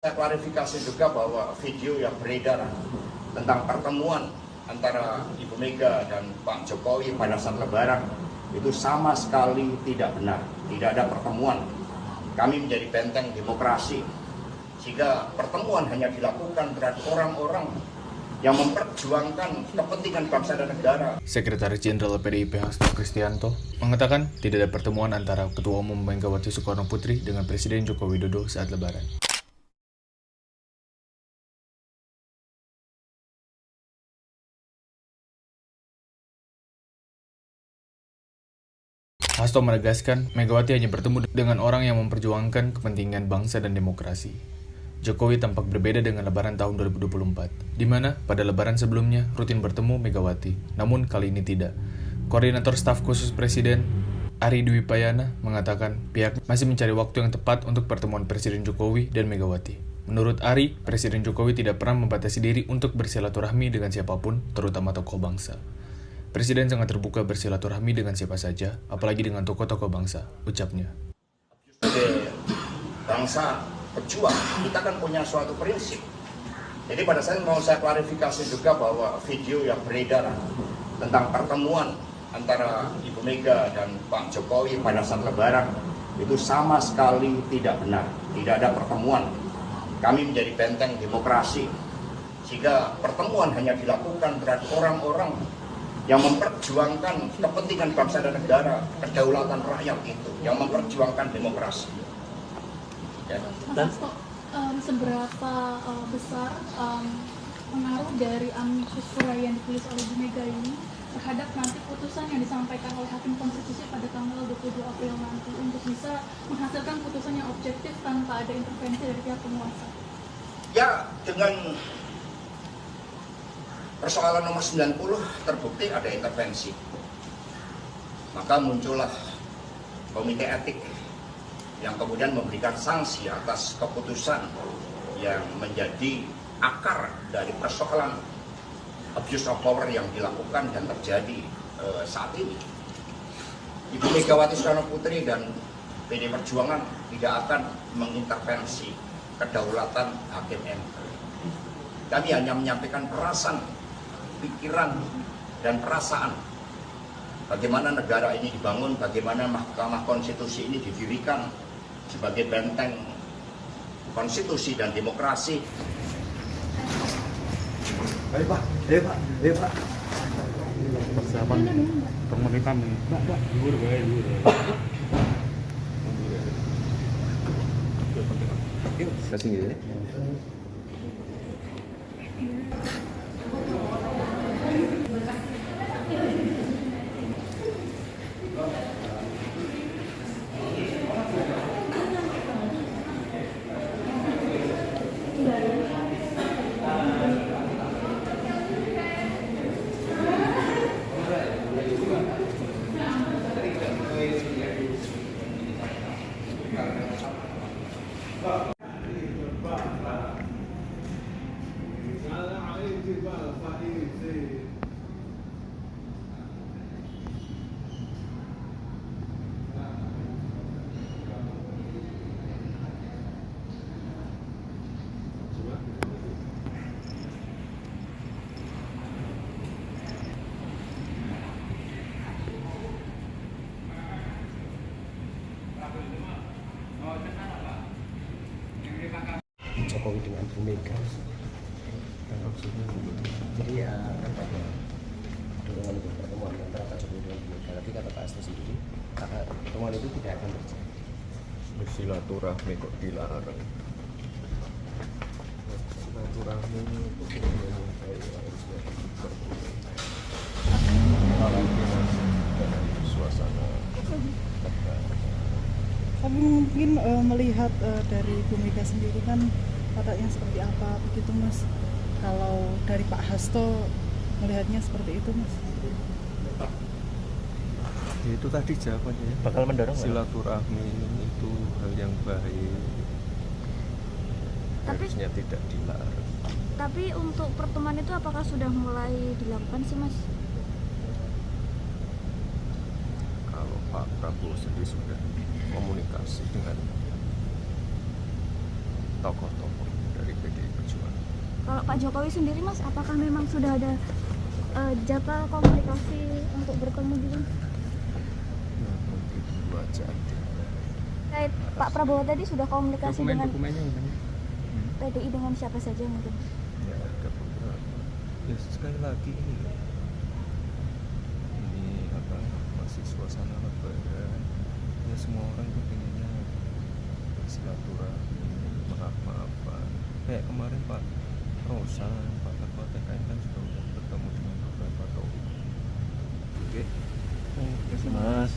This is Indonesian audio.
Saya klarifikasi juga bahwa video yang beredar tentang pertemuan antara Ibu Mega dan Pak Jokowi pada saat Lebaran itu sama sekali tidak benar. Tidak ada pertemuan. Kami menjadi benteng demokrasi, sehingga pertemuan hanya dilakukan terhadap orang-orang yang memperjuangkan kepentingan bangsa dan negara. Sekretaris Jenderal PDIP Hasto Kristianto mengatakan tidak ada pertemuan antara Ketua Umum Megawati Soekarno Putri dengan Presiden Joko Widodo saat Lebaran. Hasto menegaskan Megawati hanya bertemu dengan orang yang memperjuangkan kepentingan bangsa dan demokrasi. Jokowi tampak berbeda dengan Lebaran tahun 2024, di mana pada Lebaran sebelumnya rutin bertemu Megawati, namun kali ini tidak. Koordinator Staf Khusus Presiden, Ari Dwi Payana, mengatakan pihak masih mencari waktu yang tepat untuk pertemuan Presiden Jokowi dan Megawati. Menurut Ari, Presiden Jokowi tidak pernah membatasi diri untuk bersilaturahmi dengan siapapun, terutama tokoh bangsa. Presiden sangat terbuka bersilaturahmi dengan siapa saja, apalagi dengan tokoh-tokoh bangsa, ucapnya. Sebagai bangsa pejuang, kita kan punya suatu prinsip. Jadi pada saat mau saya klarifikasi juga bahwa video yang beredar tentang pertemuan antara Ibu Mega dan Pak Jokowi pada saat Lebaran itu sama sekali tidak benar. Tidak ada pertemuan. Kami menjadi benteng demokrasi, sehingga pertemuan hanya dilakukan terhadap orang-orang yang memperjuangkan kepentingan bangsa dan negara, kedaulatan rakyat itu, yang memperjuangkan demokrasi. Ya. Mas Hasto, seberapa besar pengaruh dari amikus curiae yang ditulis oleh Bu Mega ini terhadap nanti putusan yang disampaikan oleh Hakim Konstitusi pada tanggal 22 April nanti untuk bisa menghasilkan putusan yang objektif tanpa ada intervensi dari pihak penguasa? Ya, dengan persoalan nomor 90 terbukti ada intervensi. Maka muncullah komite etik yang kemudian memberikan sanksi atas keputusan yang menjadi akar dari persoalan abuse of power yang dilakukan dan terjadi saat ini. Ibu Megawati Soekarno Putri dan PD Perjuangan tidak akan mengintervensi kedaulatan Hakim MK. Kami hanya menyampaikan perasaan, pikiran, dan perasaan bagaimana negara ini dibangun, bagaimana Mahkamah Konstitusi ini didirikan sebagai benteng konstitusi dan demokrasi. Ayo Pak, ayo Pak, ayo Pak. Persiapan pemerintahan ini. Mbak, luhur bae, luhur. Yuk, kasih gitu ya. Jokowi dengan Bu Mega, jadi ya kan pada dorongan untuk pertemuan antara Pak Jokowi dengan Bu Mega, tapi kata Pak Hasto sendiri pertemuan itu tidak akan terjadi. Bersilaturahmi kok dilarang? Silaturahmi itu yang harusnya apalagi dalam suasana Tapi mungkin melihat dari Bu Mega sendiri kan wataknya seperti apa begitu Mas. Kalau dari Pak Hasto melihatnya seperti itu Mas. ya, itu tadi jawabannya ya. Bakal mendorong Silaturahmi itu hal yang baik, harusnya tidak dilarang. Tapi untuk pertemuan itu apakah sudah mulai dilakukan sih Mas? Kalau Pak Prabowo sendiri sudah komunikasi dengan tokoh-tokoh kalau Pak Jokowi sendiri Mas, apakah memang sudah ada jadwal komunikasi untuk bertemu gitu? Ya nanti dulu aja. Kayak Pak Prabowo tadi sudah komunikasi dengan Dokumennya PDI dengan siapa saja mungkin? Ya ada beberapa. Ya sekali lagi ini apa, masih suasana lebaran. Ya semua orang tuh pengennya bersilaturahmi, maaf-maafan. Kayak kemarin Pak Rosan, Pak Ketua TKN kan juga udah bertemu dengan beberapa tokoh. Oke. Mas.